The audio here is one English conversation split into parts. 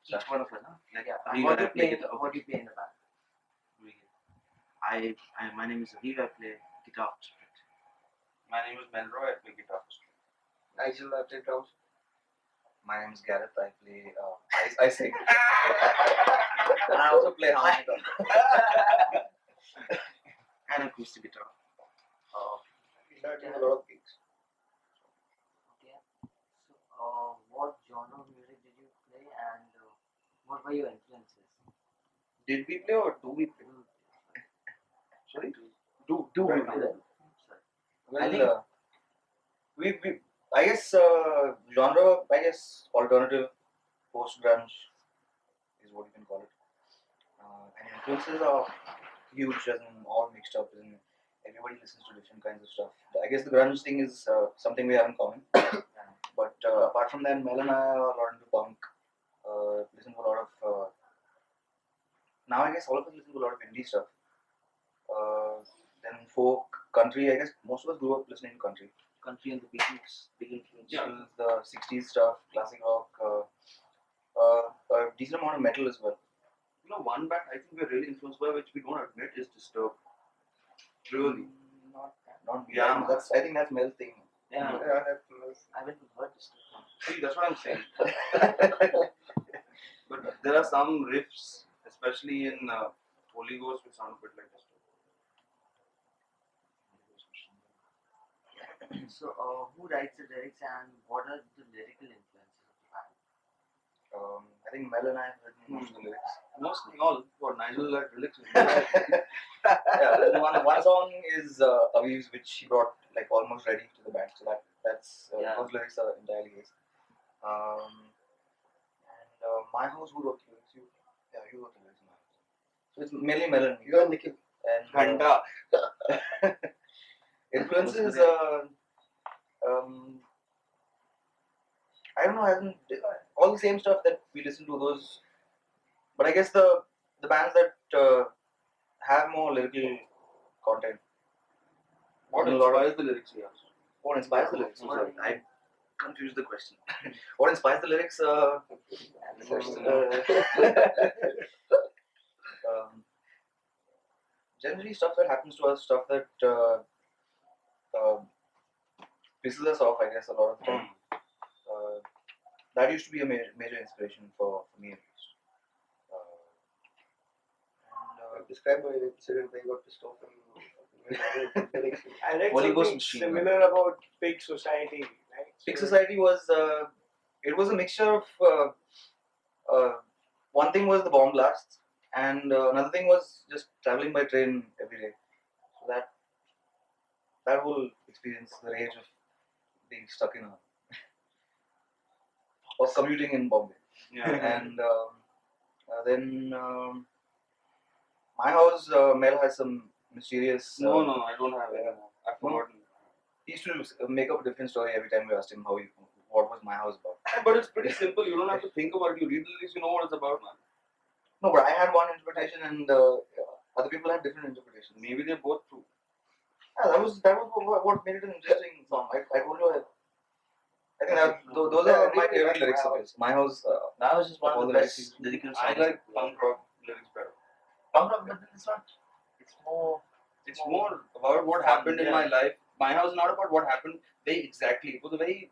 Each one of us, huh? Like, Yeah. Aviv What do and I you play play? guitar. What do you play in the band? My name is Aviv. I play guitar. My name is Melroy. I play guitar. Nigel, I play drums. My name is Gareth. I play. I sing. And I also play harmonica. And acoustic guitar. We learned a lot of things. Okay. So, what genre of music did you play, and what were your influences? Did we play or do we play? Sorry? Do we Right. play? Sorry. Well, I think- we I guess genre, I guess alternative, post grunge is what you can call it. And influences are huge, as in all mixed up, and everybody listens to different kinds of stuff. I guess the grunge thing is something we have in common. But apart from that, Mel and I are a lot into punk. Listen to a lot of. Now I guess all of us listen to a lot of indie stuff. Then folk, country. I guess most of us grew up listening to country. Country and the Beatles, big influence. Beatles, the '60s stuff, classic rock, a decent amount of metal as well. You know, one band I think we're really influenced by, which we don't admit, is Disturbed. Really? Not Yeah. That's I think that's Mel's thing. Yeah, Yeah, that's I haven't heard this stuff. See, that's what I'm saying. But there are some riffs, especially in Holy Ghost, which sound a bit like Disturbed. So, who writes the lyrics, and what are the lyrical influences of the band? I think Mel and I have written most of the lyrics. Mostly all for Nigel that lyrics. Yeah, then one song is Aviv's, which he brought like almost ready to the band. So that's Yeah. those lyrics are entirely his. And My House, who wrote the lyrics? You wrote the lyrics. In My House. So it's mainly Mel and me. you are Nikhil. And Ghanta. influences. I don't know. I haven't all the same stuff that we listen to those, but I guess the bands that have more lyrical content. What A lot of- inspires the lyrics here? What inspires the lyrics? I'm sorry, I confused the question. What inspires the lyrics? Generally, stuff that happens to us, stuff that pisses us off. I guess a lot of time. That used to be a major inspiration for me at least. Describe an incident where you got pissed off and I read Holy Ghost something Machine, similar about Pig Society, right? Pig Society was it was a mixture of one thing was the bomb blasts and another thing was just traveling by train every day. So that whole experience, the rage of being stuck in a or commuting in Bombay, Yeah. and then My House, Mel has some mysterious. No, I don't have it. I've forgotten. He used to make up a different story every time we asked him what was My House about. But it's pretty simple. You don't have to think about it. You read the lyrics, you know what it's about, man. No, but I had one interpretation and other people had different interpretations. Maybe they're both true. Yeah, that was what made it an interesting song. I told you. I think those are my favorite lyrics of his. My House. That was just one All of the the best lyrics. lyrical I songs. like punk rock lyrics better. Punk rock, but then it's not. It's more. It's more about what Fun, happened in yeah. my life. My House is not about what happened very exactly. It was a very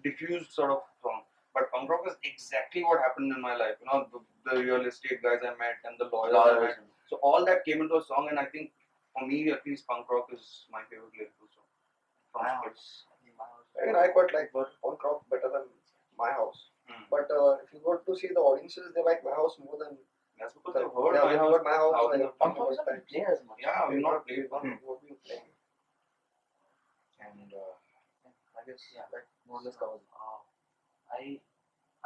diffused sort of song. But punk rock is exactly what happened in my life. You know, the real estate guys I met and the lawyers I met. So all that came into a song, and I think for me at least, punk rock is my favorite lyrical song. From My Split. House. My House. I mean, I quite like punk rock better than My House. But if you go to see the audiences, they like My House more than. That's because they've heard Yeah, my they've house. heard My House. thousands Like, of Punk times. rock doesn't play as much. Yeah, we've not played one. What we playing? And I guess that more or less covers it.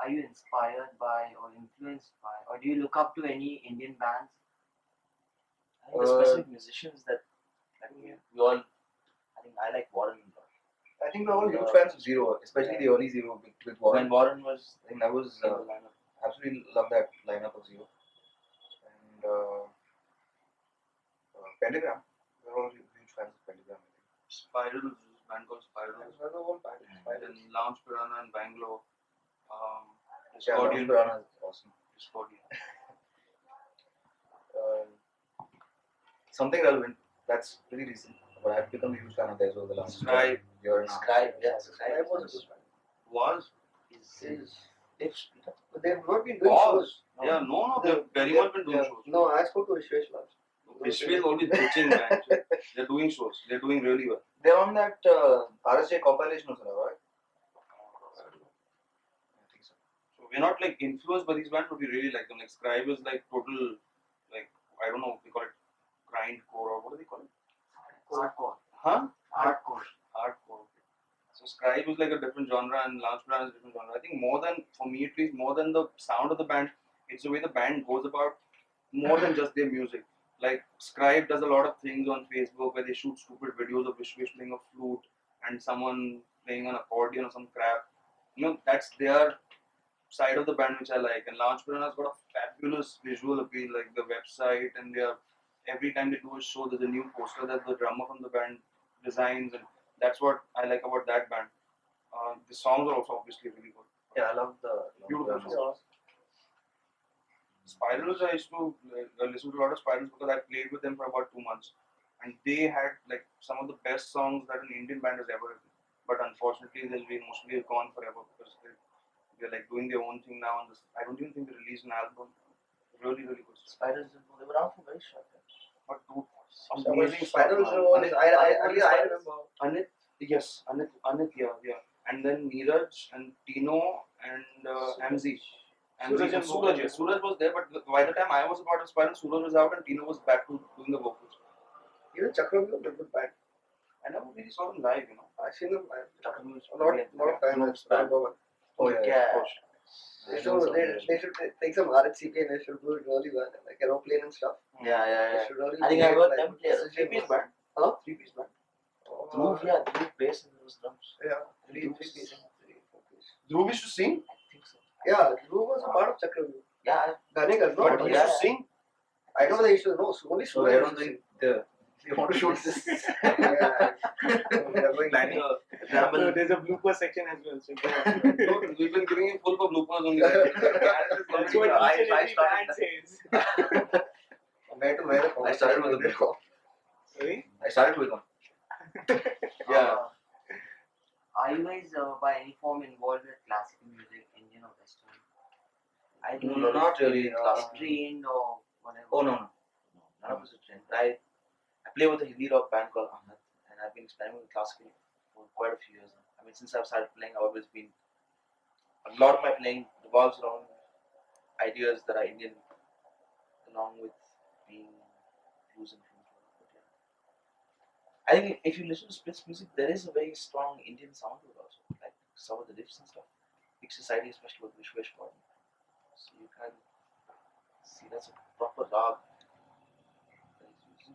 Are you inspired by or influenced by, or do you look up to any Indian bands? I think the specific musicians that we all. I think I like Warren a lot. I think we're all huge fans of Zero, especially the early Zero with Warren. When Warren was I think that was in the lineup. absolutely love that lineup of Zero. And Pentagram, we're all huge fans of Pentagram. I think. Spiral, there's a band called Spiral. That's the whole band. And then Lounge Piranha in Bangalore. Yeah, Lounge Piranha is awesome. Discord. Something relevant that's pretty recent, but I've become a huge fan of theirs over the last Scribe. year and a half. Scribe, yeah, Scribe Scribe was a good band. Was? is they've split up. But they've not been doing Was? shows. Yeah, no, They're- they've very they're- much been doing yeah. shows. No, I spoke to Vishwesh last. Vishwesh is always bitching, man. They're doing shows. They're doing really well. They're on that RSJ compilation also, right? I think so. So we're not like influenced by these bands, but we really like them. Like Scribe is like total, like I don't know, we call it grindcore or what do they call it? Hardcore. Huh? Hardcore. Hardcore. So Scribe is like a different genre and Lounge Piranha is a different genre. I think more than, for me at least, more than the sound of the band, it's the way the band goes about more than just their music. Like Scribe does a lot of things on Facebook where they shoot stupid videos of Vishwesh playing a flute and someone playing an accordion or some crap. You know, that's their side of the band which I like. And Lounge Piranha's got a fabulous visual appeal, like the website and their every time they do a show, there's a new poster that the drummer from the band designs, and that's what I like about that band. The songs are also obviously really good. Yeah, I love the Beautiful songs. songs. Spirals, I used to listen to a lot of Spirals because I played with them for about 2 months, and they had like some of the best songs that an Indian band has ever written. But unfortunately, they'll be mostly gone forever because they're like doing their own thing now. And I don't even think they released an album. Really, really good stuff. Spiders, they were around for very short time. But dude, Amazing amazing stuff. Spirals man. was, I remember. Anit, yes, Anit, yeah. And then Neeraj and Tino and Amzi. Suraj and Suraj, yes. Suraj was there, but by the time I was a part of Spiral, Suraj was out and Tino was back to doing the vocals. Even Chakravarti was a good band. I never really saw them live, you know. I've seen them live. Chakravarti was A lot brilliant. of times. I remember one. Oh yeah, Yeah. of course. They should take some RHCP and they should do it really well, like aeroplane and stuff. Yeah, They should really I think do I it heard like them play a SSG three-piece was. band. Huh? Three-piece band. Oh, Dhruv, yeah, Dhruv bass and those drums. Yeah, Dhruv three sing. piece. Dhruv used to sing, I think so. Yeah, Dhruv was a part of Chakravarti. Yeah, Ganegar, no? but he used yeah. to sing. I know they should know. Only So Suraj I used don't to think they want to shoot this. yeah. They are going Planning So there's a blooper section as well. So No, we've been giving him full for bloopers only. that's what each and I every started band that. says. where to where the I started with a blooper. Sorry? I started with one. Yeah. Are you guys by any form involved with classical music, Indian or Western? I do No, not really. Trained or whatever? Oh no. None of us are trained. I play with a Hindi rock band called Ahmed, and I've been experimenting with classical for quite a few years now. I mean, since I've started playing, I've always been. A lot of my playing revolves around ideas that are Indian, along with being fusion. But yeah. I think if you listen to Split's music, there is a very strong Indian sound to it also, like some of the riffs and stuff. Big Society, especially with Vishwesh Gordon. So you can see that's a proper rag.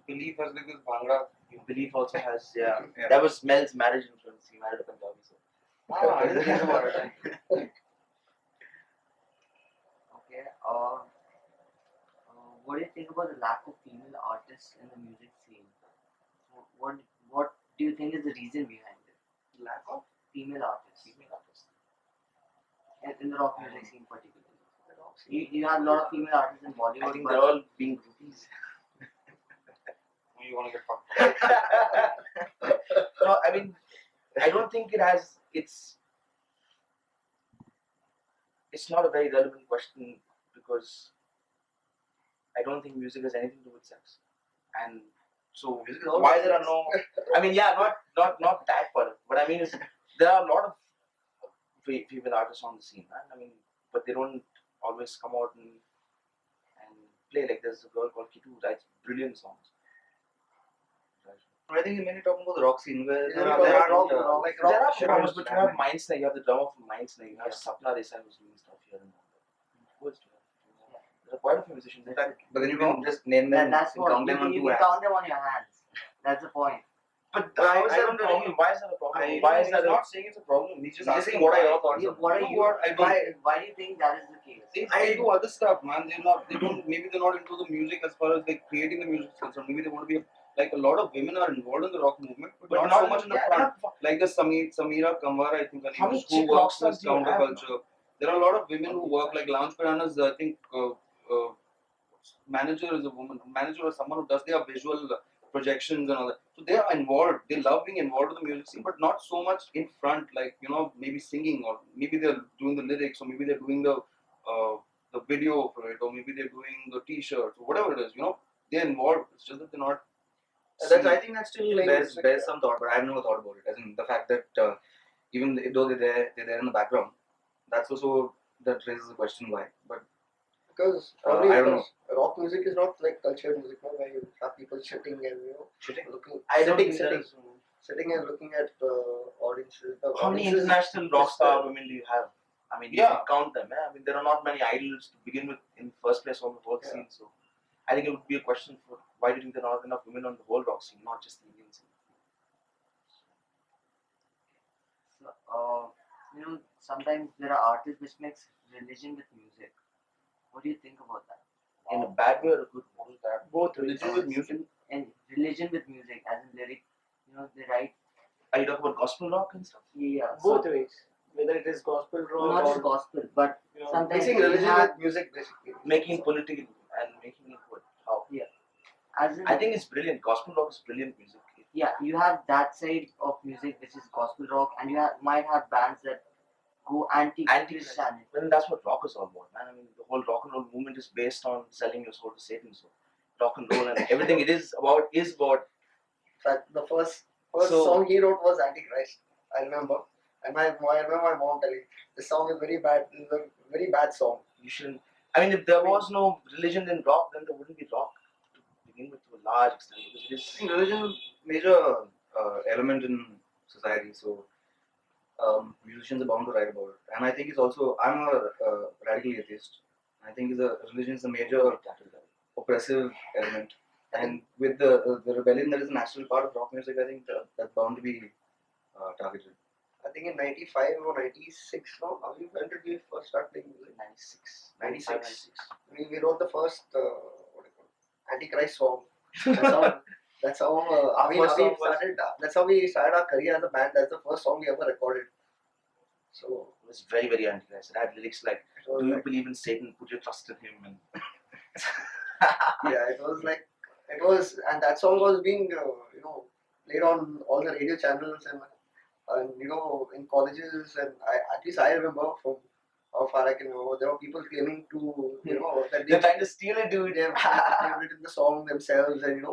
Belief has like this bhangra. Belief also has, yeah. Yeah. That was Mel's marriage influence. He married a Punjabi. So. I didn't think about it. Okay. What do you think about the lack of female artists in the music scene? What do you think is the reason behind it? Lack of Female artists female artists. in the rock music scene particularly. You have a lot of female artists in Bollywood. I think but they're all being groupies. You want to get fucked. No, I mean, I don't think it has. It's not a very relevant question because I don't think music has anything to do with sex, and so Music is all why about there are sex. no. I mean, yeah, not that part. What I mean is there are a lot of female artists on the scene, right? I mean, but they don't always come out and play. Like there's a girl called Kitu who writes brilliant songs. I think you're mainly talking about the rock scene where Yeah, there rock- aren't, rock- uh, like There are rock performers, but you have happening. Mindsnake, you have the drummer from Mindsnake, you have Yeah. Sapna Desai who's doing stuff here and there. Who else do you have? There are quite a few musicians. In fact, But then you can just name them that's and what count them on you two can hands. count them on your hands. That's the point. but I- how is I that a don't problem? really- Why is that a problem? Why Why is is that a not saying it's a problem? He's just He's just asking saying what are why. your thoughts on What are You know you? what? I don't. Why do you think that is the case? They do other stuff, man. They're not. They don't. Maybe they're not into the music as far as like creating the music is concerned. Maybe they want to be like a lot of women are involved in the rock movement, but not so much in the yeah, front. not- Like the Samira Kamwar, I think her How name many is, who chick rock works with stars do you have? counterculture. There are a lot of women who work like Lounge Piranhas. I think manager is a woman. Manager or someone who does their visual projections and all that. So they are involved. They love being involved with the music scene, but not so much in front. Like maybe singing, or maybe they're doing the lyrics, or maybe they're doing the video for it, or maybe they're doing the T-shirts, or whatever it is. They're involved. It's just that they're not. I think that still bears some thought, but I've never thought about it. As in the fact that even though they're there in the background, that's also that raises the question why. But Because I probably don't because rock music is not like cultured music, no, where you have people sitting and looking, I don't think sitting, there is. sitting and looking at audiences. The How many audiences international rock is star the- women do you have? I mean, you Yeah. can count them. I mean, there are not many idols to begin with in the first place on the whole Yeah. scene. So, I think it would be a question for why do you think there are not enough women on the whole rock scene, not just the Indian scene? So, sometimes there are artists which mix religion with music. What do you think about that? In a bad way or a good way? Both Religion with music. And religion with music, as in lyric, they write. Are you talking about gospel rock and stuff? Yeah, both ways. Whether it is gospel rock not or just gospel, but you know, sometimes mixing you religion have, with music, basically. Making political and making it what? How? as in, I think it's brilliant. Gospel rock is brilliant music. yeah, you have that side of music which is gospel rock, and might have bands that go anti-Christianity. Well, that's what rock is all about, man. I mean, the whole rock and roll movement is based on selling your soul to Satan. So, rock and roll and everything it is about. In fact, the first So- song he wrote was Antichrist. I remember, and I remember my mom telling, "This song is very bad. This is a very bad song." You shouldn't. I mean, if there was no religion in rock, then there wouldn't be rock to begin with, to a large extent, because it I is. think religion is a major element in society. So musicians are bound to write about it. And I think it's also I'm a radical atheist. I think religion is a major oppressive element. And with the rebellion that is a natural part of rock music, I think that's bound to be targeted. I think in '95 or '96. No, when did we first start playing music? 96. 96. We wrote the first what do you call it? Antichrist song. That's how first song was- That's how we started our career as a band. That's the first song we ever recorded. So It was very, very anti-Christ. It had lyrics like, it was "Do you like, believe in Satan? Put your trust in him." And yeah, and that song was being played on all the radio channels and in colleges, and at least I remember from how far I can remember, there were people claiming to that they're trying to steal it, dude. they've written the song themselves, and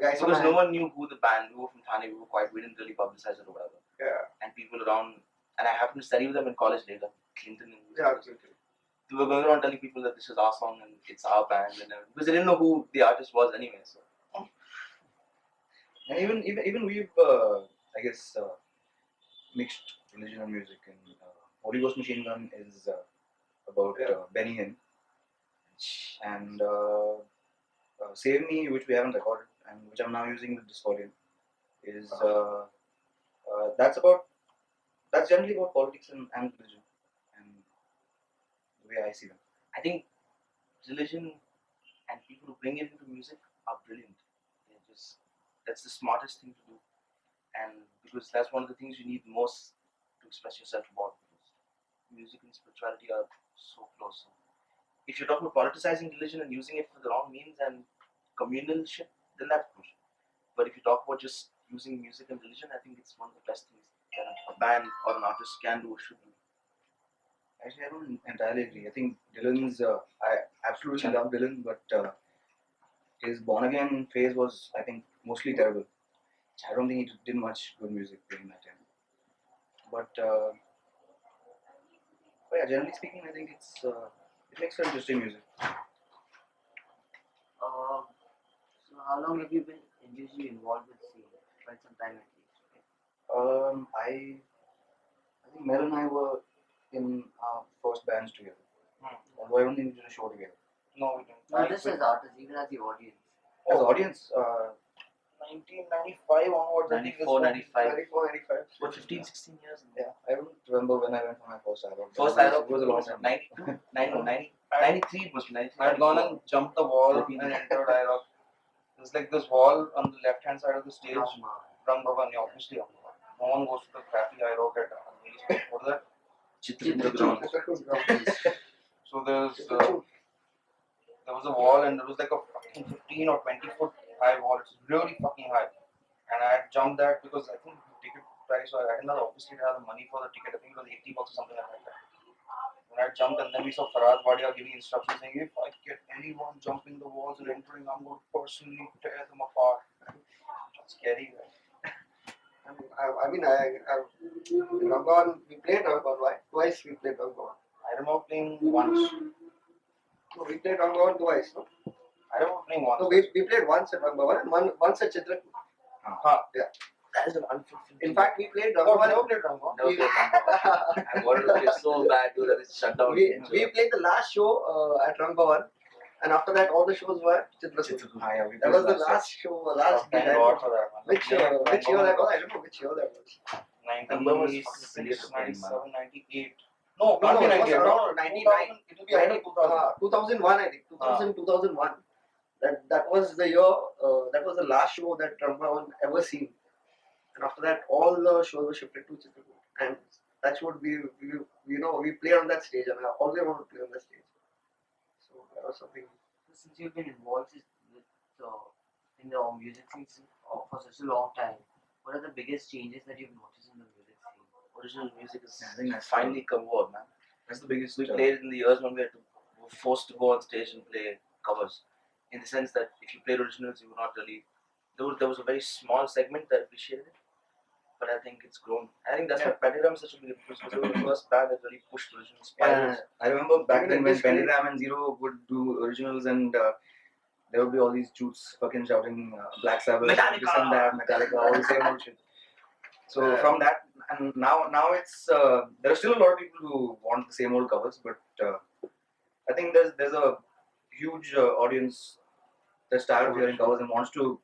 guys from Because no one knew who the band. We were from Thane. We didn't really publicize it or whatever. yeah And people around, and I happened to study with them in college later. Clinton and yeah absolutely. we were going around telling people that this is our song and it's our band, and everything, because they didn't know who the artist was anyway. So And even we've I guess mixed religion and music. And Holy Ghost Machine Gun is about Benny Hinn, and Save Me, which we haven't recorded and which I'm now using with Discordian, is that's generally about politics and religion and the way I see them. I think religion and people who bring it into music are brilliant. That's the smartest thing to do, and because that's one of the things you need most to express yourself about. Because music and spirituality are so close. So if you're talking about politicizing religion and using it for the wrong means and communal shit, then that's bullshit. But if you talk about just using music and religion, I think it's one of the best things that a band or an artist can do or should do. Actually, I don't entirely agree. I think Dylan's I absolutely love Dylan, but his Born Again phase was, I think, mostly terrible. I don't think he did much good music during that time. But yeah, generally speaking, I think it makes for interesting music. So how long have you been individually involved with scene? Quite some time at least, right? I think Mel and I were in our first bands together. Although I don't think we did a show together. No, we didn't. Not just as artists, even as the audience. As audience, 1995 onwards, I think. 94, 95. 94, 95. What, 15, 16 years? yeah, I don't remember when I went for my first IROC. First It was a long time. 92, 93 it must be 93. I had gone and jumped the wall 14. and entered IROC. There's like this wall on the left hand side of the stage. Rang Bhavan, yeah, obviously. No one goes to the crappy IROC at what is that? Chitrakoot ground. So there was a wall and there was like a fucking 15 or 20 foot high wall. It's really fucking high. And I had jumped that because I think the ticket price, I didn't obviously have the money for the ticket. I think it was $80 or something like that. And I jumped and then we saw Faraz Wadia giving instructions saying, if I get anyone jumping the walls and entering, I'm going to personally tear them apart. That's scary, man. Rangaon, we played Rangaon, right? Twice we played Rangaon. I remember playing once. No, we played Rangaon twice, no? I remember playing once. No, we played once at Rangaon and once at Chitrakoot. That is an unfulfilled. In fact, we played Oh, I Rangaon. never played Rangaon. never played Rangaon. I wanted to play so bad to that it's shut down. we played the last show at Rangaon, and after that, all the shows were at Chitrakoot. We That played was the last show, last Thank gig. God for that, man. Which year that was? I don't know which year that was. 96, 97, 98. No, No, not it was 98. around 99. It will be either 2000. 2001, I think. 2001. That was the year. That was the last show that Rangaon ever seen. And after that, all the shows were shifted to Chitrakoot. And that's what we played on that stage, and I always want to play on that stage. So that was something. Since you've been involved in the music scene for such a long time, what are the biggest changes that you've noticed in the music scene? Original music is I think that's finally come over, man. That's the biggest. We played in the years when we were forced to go on stage and play covers. In the sense that if you played originals, you were not really. There was a very small segment that appreciated it. But I think it's grown. I think that's why Pentagram is such a big influence because they were the first band that really pushed originals. Yeah, I remember back Even then in when this period- Pentagram and Zero would do originals and there would be all these jutes fucking shouting Black Sabbath, Metallica! this and that, Metallica, all the same old shit. So from that, and now it's there are still a lot of people who want the same old covers, but I think there's a huge audience that's tired of hearing covers and wants to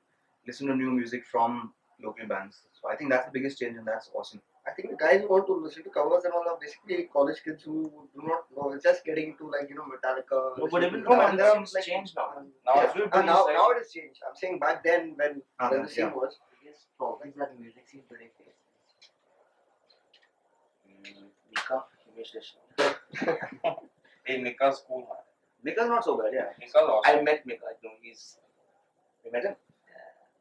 listen to new music from local bands. So I think that's the biggest change, and that's awesome. I think the guys who want to listen to covers and all are basically college kids who do not know. It's just getting into Metallica. No, but even listening to now, bands. there are changed now. Now Yeah. everybody now is it has changed. I'm saying back then when the scene yeah. was. Biggest problems that the music scene today faces? Mika, Himesh Resha. Hey, Mika's cool, man. Mika's not so bad, yeah. Mika's awesome. I met Mika. I know we met him.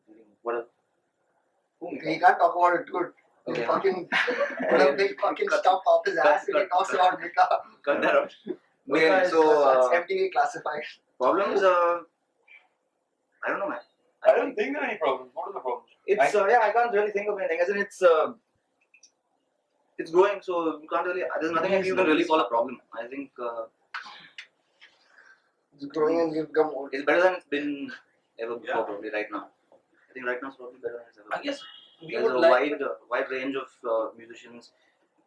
During what a He can't talk about it, dude. He'll Okay. fucking put a big fucking stump off his ass when he talks about Mika. cut that out. Okay, Mika is- so That's MTV classified. problems. I don't know, man. I don't think there are any problems. What are the problems? It's I can't really think of anything. As in, it's growing, so you can't really. There's nothing you can really call a problem. I think It's growing and we've become old. it's better than it's been ever before. Yeah. Probably right now. I think right now it's probably better than it's ever. I guess we There's would a like. wide range of musicians.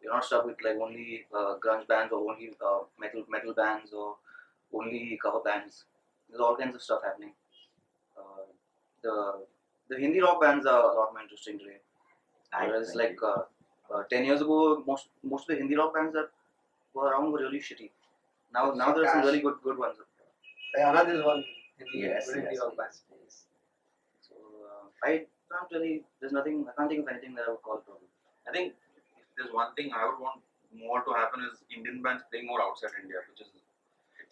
You're not stuck with like only grunge bands or only metal bands or only cover bands. There's all kinds of stuff happening. The Hindi rock bands are a lot more interesting today. Whereas like 10 years ago, most of the Hindi rock bands that were around were really shitty. Now there are some really good ones. Another is one. Yes, Hindi rock band. So I can't really. There's nothing. I can't think of anything that I would call a problem. I think if there's one thing I would want more to happen is Indian bands playing more outside India, which is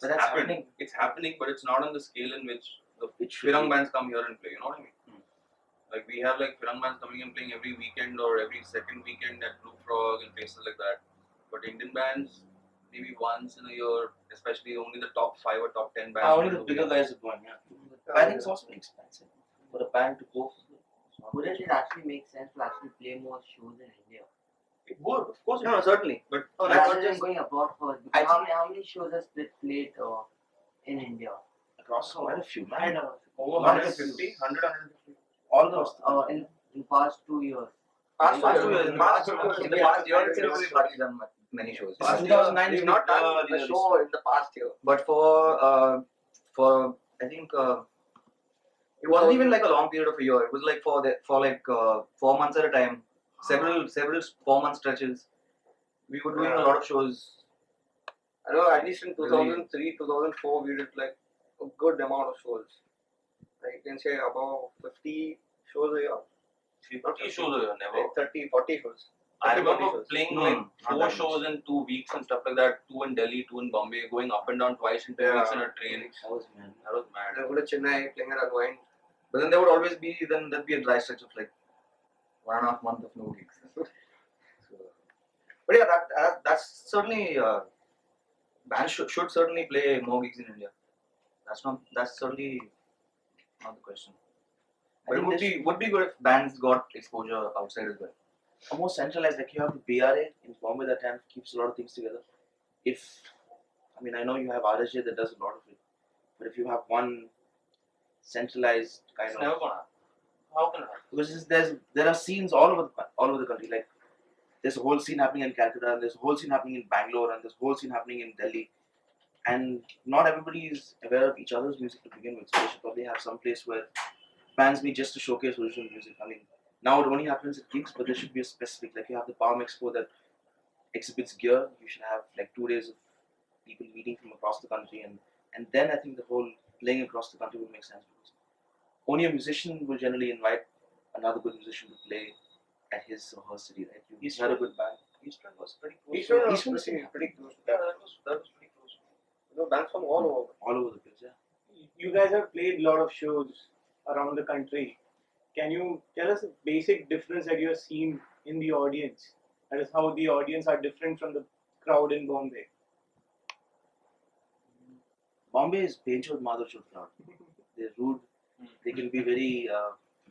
But that's happening. It's happening, but it's not on the scale in which the It should Firang be. bands come here and play. You know what I mean? Like we have like Firang bands coming and playing every weekend or every second weekend at Blue Frog and places like that. But Indian bands maybe once in a year, especially only the top 5 or top 10 bands. Only the bigger guys are going. Yeah. But I think it's also expensive for a band to go. Wouldn't it actually make sense to actually play more shows in India? It would, of course. No, certainly. But No, Rather not than just. going abroad first. I Because how many shows has Split played in India? Across quite a few. I know. over Not 150, 150. All those. In past 2 years. Past 2 years. In the past 2 years. In the past year, itself, we've hardly done many shows. Past We've 2009 we've we not did, done the a show in the past year. But for I think it wasn't even like a long period of a year. It was like for 4 months at a time, several 4-month stretches. We were doing a lot of shows. I know at least in 2003, 2004, we did like a good amount of shows. Like you can say about 50 shows a year. 50 shows a year, never. Like 30, 40 shows. I remember shows. playing No, like not 4 that shows in 2 weeks and stuff like that. 2 in Delhi, 2 in Bombay, going up and down twice in 2 weeks in a train. That was man. That was mad. Then go to Chennai, playing at Unwind. But then there would always be there'd be a dry stretch of like 1.5 month of no gigs. So, but yeah, that's certainly bands should certainly play more gigs in India. That's certainly not the question. But it would be good if bands got exposure outside as well. A more centralized, like you have the BRA in Bombay that kind of keeps a lot of things together. I know you have RSJ that does a lot of it, but if you have one centralized kind It's of, never gonna happen. How can it happen? because there are scenes all over the country. Like there's a whole scene happening in Calcutta, and there's a whole scene happening in Bangalore, and there's a whole scene happening in Delhi, and not everybody is aware of each other's music to begin with. So they should probably have some place where bands meet just to showcase original music. I mean, now it only happens at gigs, but there should be a specific, like you have the Palm Expo that exhibits gear. You should have like 2 days of people meeting from across the country, and then I think the whole playing across the country would make sense, because only a musician will generally invite another good musician to play at his or her city, right? You had a good band. Eastern was pretty close. Eastern was Eastern was pretty close. Yeah, that was pretty close. Bands from all over. All over the place, yeah. You guys have played a lot of shows around the country. Can you tell us a basic difference that you have seen in the audience? That is how the audience are different from the crowd in Bombay. Bombay is Benchod Madhurchod crowd. They're rude. They can be very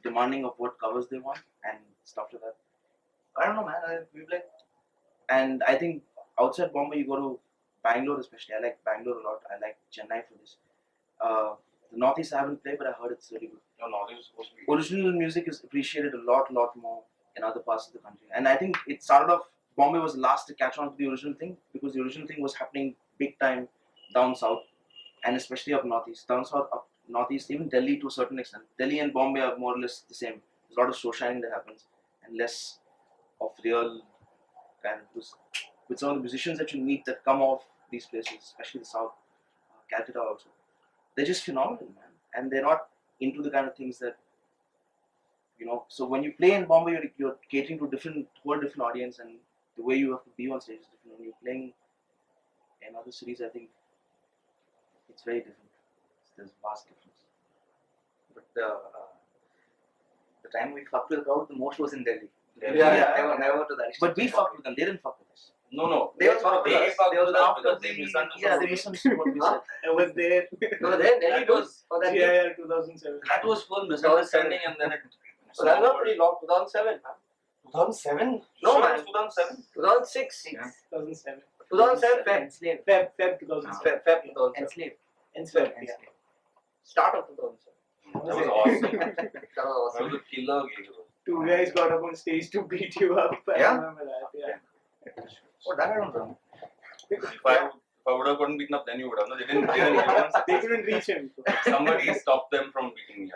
demanding of what covers they want and stuff like that. I don't know, man. And I think outside Bombay, you go to Bangalore especially. I like Bangalore a lot. I like Chennai for this. The Northeast I haven't played, but I heard it's really good. No, Northeast is supposed to be. Original music is appreciated a lot more in other parts of the country. And I think it started off, Bombay was the last to catch on to the original thing, because the original thing was happening big time down south, and especially up northeast. Down south, up northeast, even Delhi to a certain extent. Delhi and Bombay are more or less the same. There's a lot of show shining that happens, and less of real kind of, with some of the musicians that you meet that come off these places, especially the south, Calcutta also. They're just phenomenal, man. And they're not into the kind of things that, so when you play in Bombay, you're catering to whole different audience, and the way you have to be on stage is different. When you're playing in other cities, I think it's very different. There's vast difference. But the time we fucked with the crowd, the most was in Delhi. Yeah. Never to that extent. But we fucked with them. They didn't fuck with us. No. They were fucked with us. fucked They were with us after because the- they misunderstood. Yeah, they misunderstood what we said. I was there. No, then Delhi was for that. GIR 2007. That was full misunderstanding, and then it. So that's not pretty long. 2007, man. 2007? No, Sure, man. it was 2007. 2006. Yeah. 2007. 2007 Feb. Enslaved. Feb 2007. Feb 2007. Enslaved. Enslaved. Yeah. Enslaved. Start of 2007. That was awesome. That was That awesome. was a killer gig. Two guys got up on stage to beat you up. I Yeah? remember that. Yeah. Oh, that I don't know. If I would have gotten beaten up, then you would have. No, they didn't. They couldn't reach him. Somebody stopped them from beating me.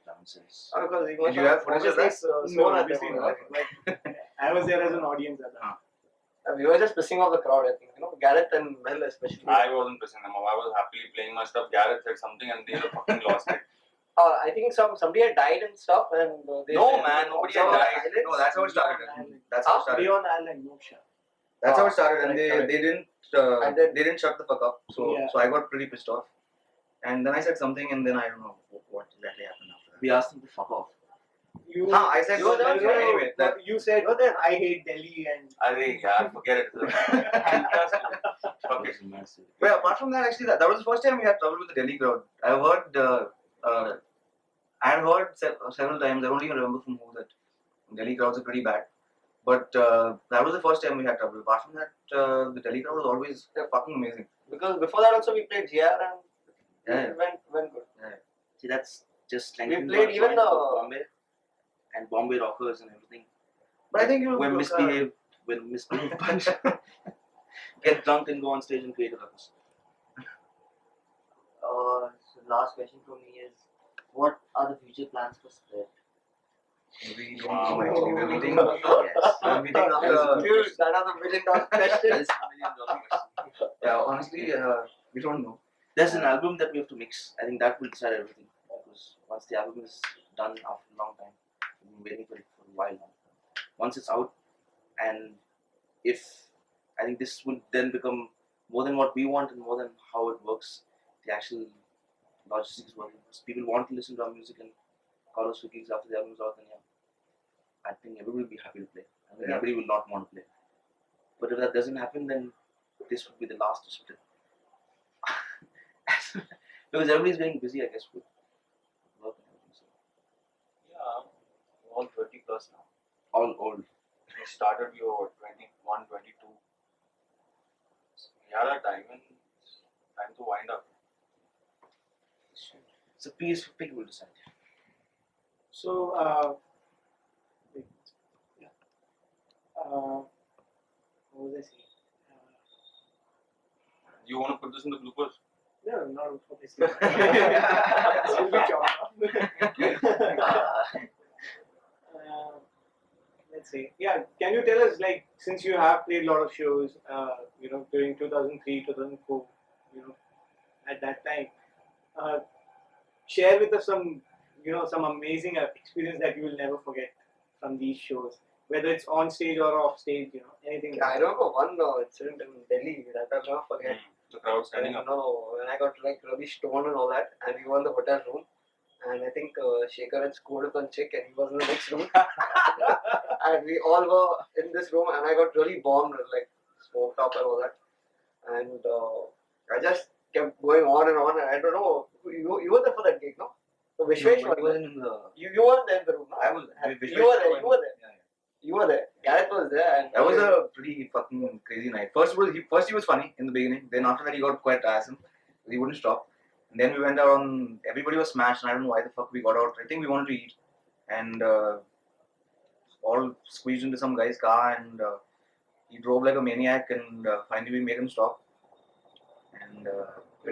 Nonsense. Because he Did you have footage of that? No, obviously not. Like, I was there as an audience at that. We were just pissing off the crowd, I think. Gareth and Mel especially. I wasn't pissing them off. I was happily playing my stuff. Gareth said something, and they fucking lost it. I think somebody had died and stuff, and they No, said, man, nobody had "Some died." islands." No, that's how it started. That's how it started. Leon Allen, Moksha. That's how it started, and Correct. they didn't And then- they didn't shut the fuck up. So Yeah. so I got pretty pissed off, and then I said something, and then I don't know what exactly happened after that. We asked them to fuck off. You, I said You were there, something, anyway. That you said, I hate Delhi and Yeah, forget it. Fuck it. It was massive. but apart from that, actually, that was the first time we had trouble with the Delhi crowd. I've heard I had heard several times. I don't even remember from who that Delhi crowds are pretty bad. But that was the first time we had trouble. Apart from that, the Delhi crowd was always fucking amazing. Because before that also we played GR and Yeah. it went good. See, that's just like played even the- Bombay and Bombay Rockers and everything. But I think you When misbehaved bunch get drunk and go on stage and create a ruckus. So last question from me is, what are the future plans for Spread? We don't Wow. know actually. We're meeting. Yes. We're meeting after. Dude, that was $1 million question. That is $1 million question. Yeah, honestly, we don't know. There's an album that we have to mix. I think that will decide everything. Because once the album is done after a long time, we've been waiting for it for a while now. Once it's out, And if I think this will then become more than what we want and more than how it works, the actual logistics working. Because people want to listen to our music and call us cookies after the album's out, then yeah, I think everybody will be happy to play. I think everybody will not want to play. But if that doesn't happen, then this would be the last to split. Because everybody's getting busy, I guess, with work and everything. So Yeah, all 30 plus now. all old. You started your 21, 22. So we had our time and it's time to wind up. It's a piece for people to decide. So, what was I saying? You want to put this in the bloopers? No, not for this. It's will be chopped off. Let's see. Yeah, can you tell us, like, since you have played a lot of shows, during 2003, 2004, at that time, share with us some amazing experience that you will never forget from these shows, whether it's on stage or off stage, anything. I remember one incident in Delhi that I'll never forget. The crowd standing up. When I got like really stoned and all that, and we were in the hotel room, and I think Shekhar had scored with one chick, and he was in the next room, and we all were in this room, and I got really bombed, like smoked up and all that, and I just kept going on and on, and I don't know, you were there for that gig, no? So Vishwesh No, was he there. wasn't in the. You weren't there in the room, no? I was. You were there. You were there. Yeah, yeah. You were there. Gareth was there, and That was a pretty fucking crazy night. First he was funny in the beginning. Then after that he got quite tiresome. He wouldn't stop. And then we went out on. Everybody was smashed, and I don't know why the fuck we got out. I think we wanted to eat, and all squeezed into some guy's car, and he drove like a maniac. And finally we made him stop. And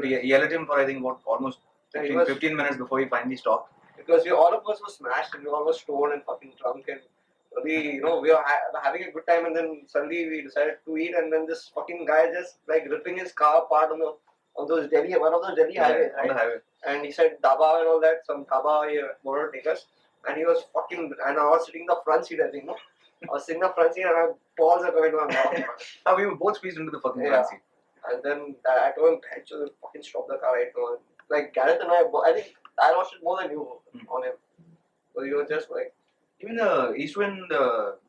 we yelled at him for I think what almost Yeah, he 15 minutes before he finally stopped. because all of us were smashed and we all were stoned and fucking drunk and we were having a good time and then suddenly we decided to eat and then this fucking guy just like ripping his car apart on those Delhi, one of those Delhi highways, on the right? highway. And he said Daba and all that, some Daba he wanted to take us and he was fucking, and I was sitting in the front seat I think, no? I was sitting in the front seat and my balls are going to my mouth. We were both squeezed into the fucking Yeah. front seat. And then I told him, actually fucking stop the car right now. Like Gareth and I think I watched it more than you on him. So you were just like, Even the Eastwind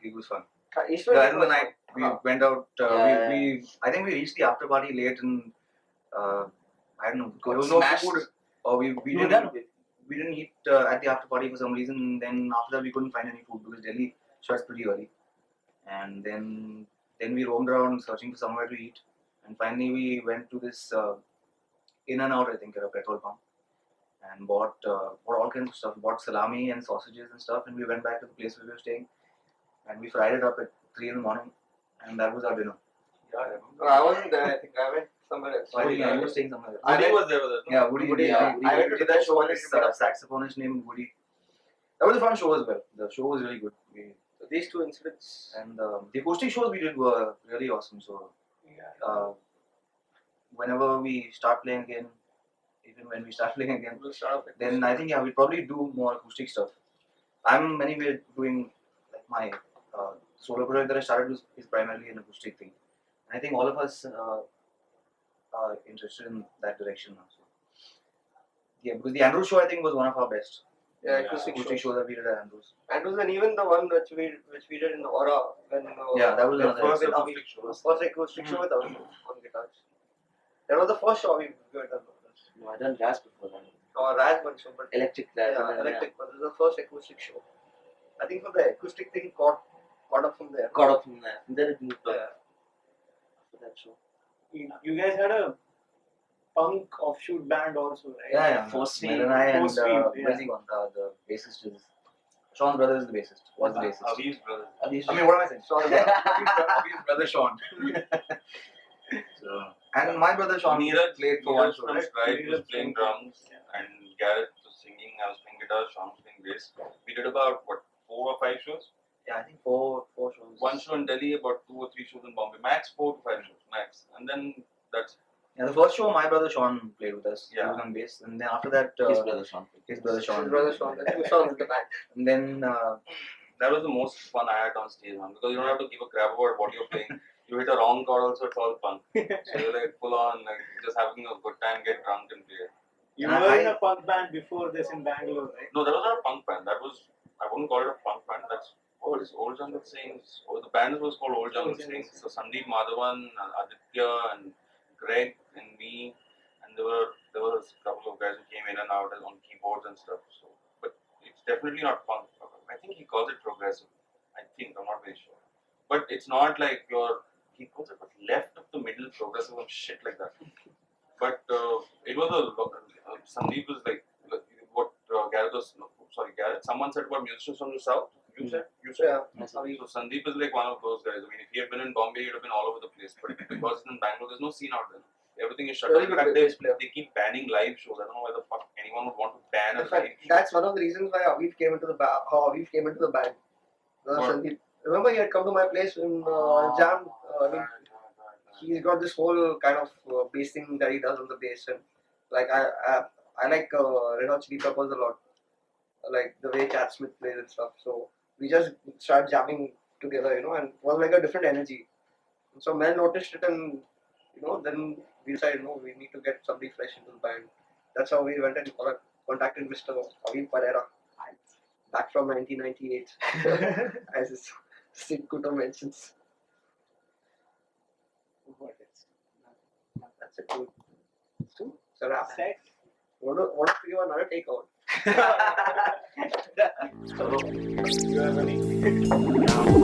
gig was fun. Eastman The end of the night, we went out. Yeah. We I think we reached the after party late, and I don't know. Got There was no smashed. food, or we You were didn't done with it. we didn't eat at the after party for some reason. And then after that, we couldn't find any food because Delhi shuts pretty early. And then we roamed around searching for somewhere to eat. And finally, we went to this In and Out, I think, at a petrol pump, and bought all kinds of stuff. Bought salami and sausages and stuff, and we went back to the place where we were staying, and we fried it up at 3 in the morning, and that was our dinner. Yeah, I remember. No, I wasn't there. I think I went somewhere else. So I think yeah. I was staying somewhere else. I Woody went- was there with us. no? Yeah, Woody. Woody, yeah, yeah. I went to did the that show with best this one. saxophonist named Woody. That was a fun show as well. The show was really good. So these two incidents. And the acoustic shows we did were really awesome. So whenever we start playing again, even when we start playing again, We'll start off with then I think we'll probably do more acoustic stuff. I'm anyway doing like my solo project that I started is primarily an acoustic thing. And I think all of us are interested in that direction now. So, yeah, because the Andrews show I think was one of our best yeah, Yeah. acoustic acoustic shows. shows that we did at Andrews. And even the one which we did in Aura when Yeah, that was The another. first with acoustic Avi. show. First acoustic show with us on guitars. That was the first show we did. No, I done jazz before that. Or Raj one show, but Electric jazz. yeah, and then, electric. But this is the first acoustic show. I think for the acoustic thing caught up from there. Got up from that. And then it moved up Yeah. after that show. You guys had a punk offshoot band also, right? Yeah. Force Mel Field. and I and Force Field, yeah. where's he gone? The bassist is Sean Brothers is the bassist. Was the bassist. Avi's brother. Are these I mean, what am I saying? Sean, Avi's brother Sean. So, and my brother Sean Neeraj played for one Neeraj show, from right? Stride was Neeraj playing from- drums, and Gareth was singing. I was playing guitar. Sean was playing bass. We did about 4 or 5 shows. Yeah, I think four shows. One show in Delhi, about 2 or 3 shows in Bombay. Max 4 to 5 shows, max. And then that's Yeah, the first show my brother Sean played with us. He Yeah. was on bass, and then after that his brother Sean. his brother Sean. his brother Sean. The two Sean's in the band. And then that was the most fun I had on stage, man. Because you don't have to give a crap about what you're playing. You hit a wrong chord also, it's all fun. So you're like full on, like just having a good time, get drunk and play. You And were I- in a punk band before this in Bangalore, right? No, that was not a punk band. That was, I wouldn't call it a punk band. That's what is Old Jungle Saints. Oh, the band was called Old Jungle Old Jungle Saints. So Sandeep Madhavan, and Aditya, and Greg, and me, and there was a couple of guys who came in and out on keyboards and stuff. So, but it's definitely not punk. I think he calls it progressive. I think I'm not very sure. But it's not like he calls it left of the middle progressive or shit like that. But it was Sandeep was like what Gareth was. No, sorry, Gareth. Someone said about musicians from the south. You said. Yeah. So Sandeep is like one of those guys. I mean, if he had been in Bombay, he'd have been all over the place. But because in Bangalore, there's no scene out there. Everything is shut down. Really In fact, good bass player. they keep banning live shows. I don't know why the fuck anyone would want to ban a In fact, live show. that's one of the reasons why Aviv came into the band. What? Sandeep, remember he had come to my place in Jam. I mean, he's got this whole kind of bass thing that he does on the bass, and like I like Red Hot Chili Peppers a lot, like the way Chad Smith plays and stuff. So we just started jamming together, and it was like a different energy. And so Mel noticed it, and then we decided, no, we need to get somebody fresh into the band. That's how we went and contacted Mr. Aviv Pereira, back from 1998, as Sid Kuto mentions. What else? That's it. It's a wrap. Sex? Want to give another takeout? You are running.